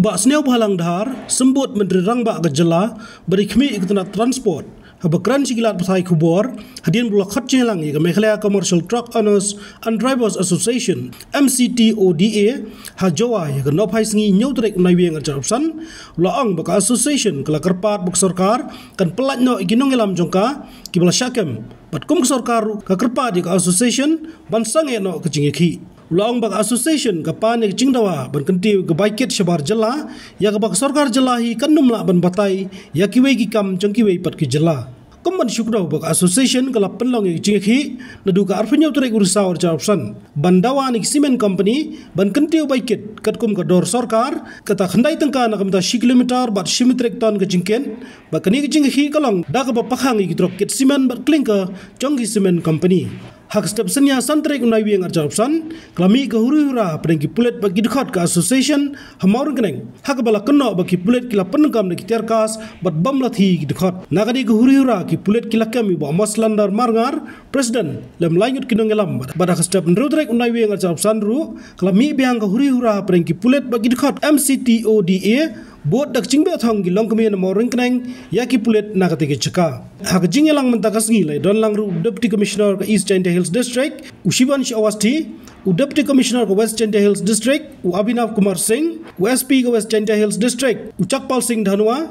Ubak seneu halang dhar sembut Menteri Rangbak Gejala beri khmi iktanat transport habakran sigilat pasai kubor hadian bulak khat chelang ke Meghalaya Commercial Truck Owners and Drivers Association MCTODA hajawa ke nopai singi nyautrek naiweng arjapsan laang baka association kala kerpat buk sarkar kan pelat no iginong elam jongka kibala syakem bat kum sarkar ka kerpat ke association bansang no kecingeki Ulang bak association kapan yang cingdawa ban kentiu ke baiket syabar jela ya ke bak sarkar jelahi kan numla ban batai ya kiwe ki kam jengkiwe pat ki jela kumban syukrau bak association kala penlong yang cingeki nadu ka arfenyo turek ursawar jarapsan bandawa ni cement company ban kentiu baiket kat kum ka dor sarkar kata khandai tengka na kamta 1 kilometer bat shimitrek ton ke jingken bak ni ke cingeki kalong da ka pakhang ki drop kit cement bat klinker jongki cement company hak step senya santrek unai wieng arjapsan klami ke huru-hura pedengki pulet bagi dekat ke association hamaur keneng hak bala kena bagi pulet kila penengkam de kiterkas bat bam lathi ki dekat nagadi ke huru-hura ki pulet kila kami ba maslandar marngar president lem lanjut kinong elam pada step nrudrek unai wieng arjapsan ru klami biang ke huru-hura pedengki pulet bagi dekat MCTODA Bot dak cingbe thong gi long kami na moreng kneng yaki pulet na kate ke chaka hak jingelang mentakas ngi lai don lang ru deputy commissioner ka East Chente Hills district ushiban shawasti deputy commissioner ka West Chente Hills district Abhinav Kumar Singh SP ka West Chente Hills district Chakpal Singh Dhanwa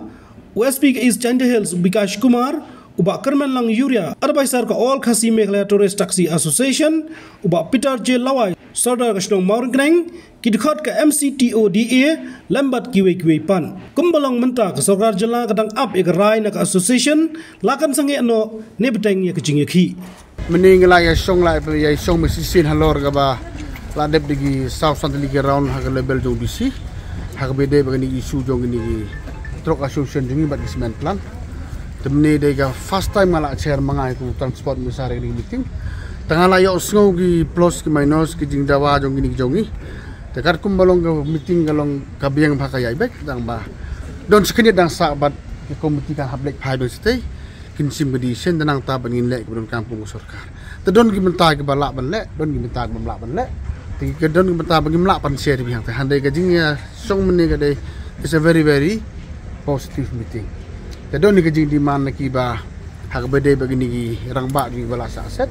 SP ka East Chente Hills Bikash Kumar uba Kerman lang Yuria advisor ka All Khasi Meghalaya Tourist Taxi Association uba Peter J Lawai Sardar Kashnong moreng kneng kidikhat ke MCTODA lambat kiwe pan kumbalong menta ke sarkar jela kadang up ek rai na association lakan sange no ne beteng ya kecing ki mening la ya song mesisin halor ga ba la dep digi south central league round ha level jong bisi ha bede bagani isu jong ni truck association jong bat cement plan temne de ga first time mala chair mangai ku transport misare ni meeting tengah la yo sngo gi plus ki minus ki jing dawa jong ni jongi Tekar kumbalong ke meeting kalong kabiang pakai baik dang bah. Don sekini dang sahabat ke komiti kan hablek pai don stay kinsim bedi sen tenang ta bangin lek kedon kampung sarkar. Tedon gi mentah ke balak ban lek, don gi mentah ke balak ban lek. Ti ke don gi mentah bagi melak pan share biang teh handai gajingnya song meni ke dai is a very positive meeting. Tedon ni gajing di man ki ba hak bede bagi ni Rangbak gi balasa aset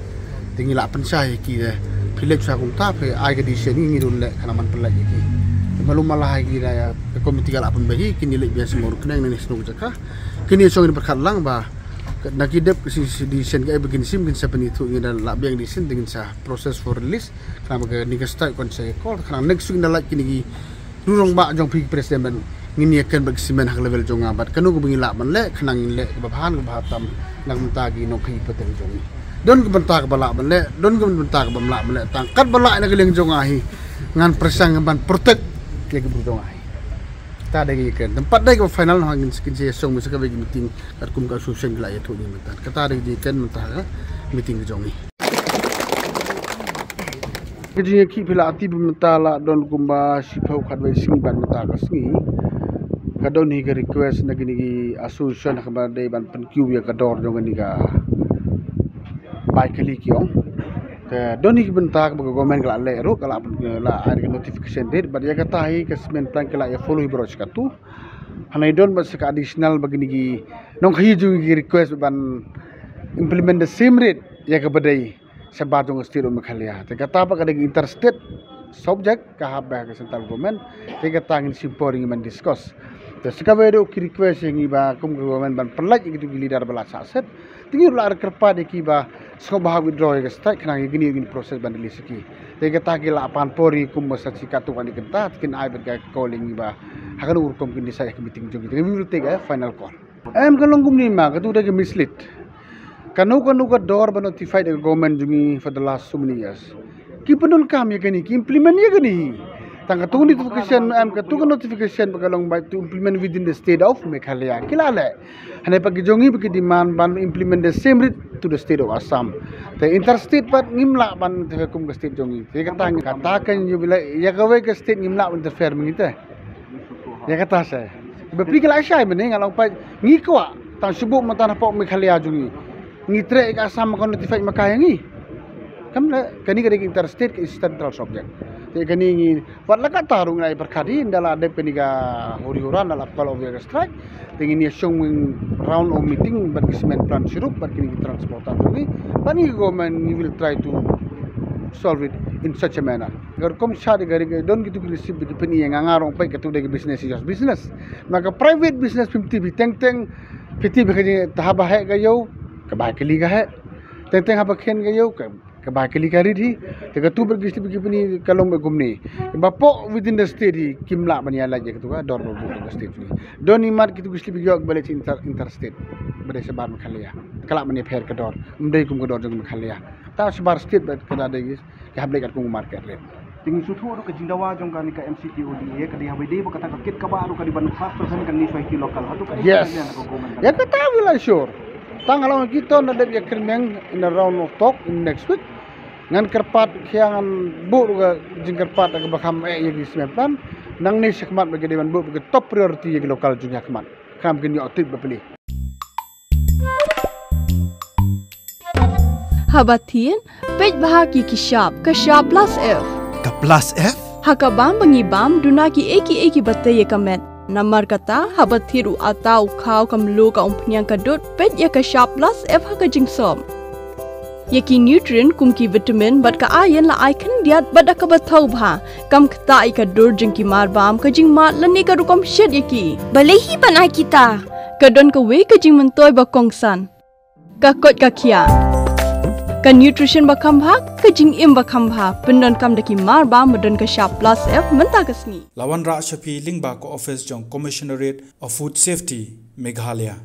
tinggi lak pan sai ki deh. Pilih saya kunta pe ai ke di sini ngirun lek kanaman pelaj iki. Malum malah iki ya komiti galak pun bagi kini lek biasa mor kenang ni snu jaka. Kini song ni berkhalang ba nak idep di sen kai begin sim kin sapen itu ngi lak biang di sen dengan sa proses for release kana ke ni ke start kon saya call kana next week dalak kini gi rurong ba jong pi presiden ngini akan bagi simen hak level jong abat kanu ko bengi lak man lek kana ngi lek bahan ko bahatam nang mentagi no pi peteng jong don ke bentak balak balik don ke bentak balak balik tangkat balak nak keleng jongahi ngan persang ban protek ke jongahi ta de ke tempat de ke final hangin skin saya song mesti ke meeting kat kum ka suseng la ya tu ni mentan kata de ken mentah meeting ke jongi kejinya ki pila ati mentala don kumba sipau kadwe sing ban mentah ka singi kadon ni ke request nak ni association ka ban de ban pen ya kador jong ni ka baik kali kiong ke doni bentak baga government kala le ro kala la air notification date bar ya kata hi ke cement plan kala ya follow broch katu hanai don bas ka additional bagini gi nong hi ju gi request ban implement the same rate ya ke badai sebar jong state Meghalaya te kata pa ka interstate subject ka habba ke central government te kata ngin simpori man discuss te sekabedo ki request ngi ba kum government ban pelaj gitu gi leader bala saset tinggi ular kerpa de ki ba sko bah withdraw ke start kena gini proses ban release ki te kata ki la pan pori kum masa sikatu kan dikenta kin ai berga calling ba hakan urkom kin saya ke meeting jong we will take a final call em kalong kum ni ma katu de mislead kanu ka door ba notified the government jumi for the last so many years ki penul kam ya kani ki implement ya kani tangka tu notification am ka tu notification bagalong by to implement within the state of Meghalaya kilale hane pagi jongi pagi demand ban implement the same rate to the state of Assam the interstate pat ngimla ban tekum ke state jongi te katakan you bila ya gawe ke state ngimla interfere mengite ya kata saya bepli kala syai bening kalau pa ngikwa tang subuk mata na pok Meghalaya jongi ngitre ke Assam kon notify makai ngi kam kani kani interstate ke central subject te kani wat la ka tarung nai perkhadi ndala de kani ga huri-huran ala call of the strike tingin ni showing round of meeting but cement plan sirup but kini transportan ni pani government will try to solve it in such a manner. Agar kom shari gari don gitu receive di peni yang ngarong pai ketu de business is business. Maka private business 50 bi teng 50 bi tahap hai gayo ke ba ke liga hai. Teng haba khen gayo ke ba ke liga ri thi. Te ketu ber gisi bi peni kalong be gumni. Bapo within the state hi kimla bania la je ketu ga dor bo the state ni. Don imat gitu gisi bi yok balik interstate. Bade sebar makhalia. Kala bani fair ke dor. Mdei kum ke dor jong makhalia. Ta sebar state bet kada de ke hablek at kung market rate tingin sutu ro ka jindawa jong ka ni ka MCTOD ka di habay de ba kata ka kit ka ba ro ka di ban 5% kan ni swahili local hatu ka yes ya kata wala sure tangalaw kita na de yakrimeng in a round of talk in next week ngan kerpat khiangan bu ro jing kerpat ka bakam yagi sempan nang ni sekmat bagi de ban bu top priority yagi local jung yakmat kam gini aktif bapeli Habatin, pej bahagi kishap, kashap plus F. Ka plus F? Hakabam bangibam dunaki eki batay kamet. Namar kata habathiru atau kau kamlu ka umpnyang kadut pej ya kashap plus F haka jingsom. Yaki nutrient kumki vitamin bat ka ayan la icon diat bada ka bathau bha. Kam kata ika dur jingki marbam ka jing mat lani ka rukom shed yaki. Balehi panai kita. Kadon ka we ka jing mentoy bakongsan. Kakot kakia. Ka nutrition bakam bhag ka jing im bakam bha pendon kam daki mar ba modon ka sharp plus F menta kasni Lawan Ra Shafi Lingba ko office jong Commissionerate of Food Safety Meghalaya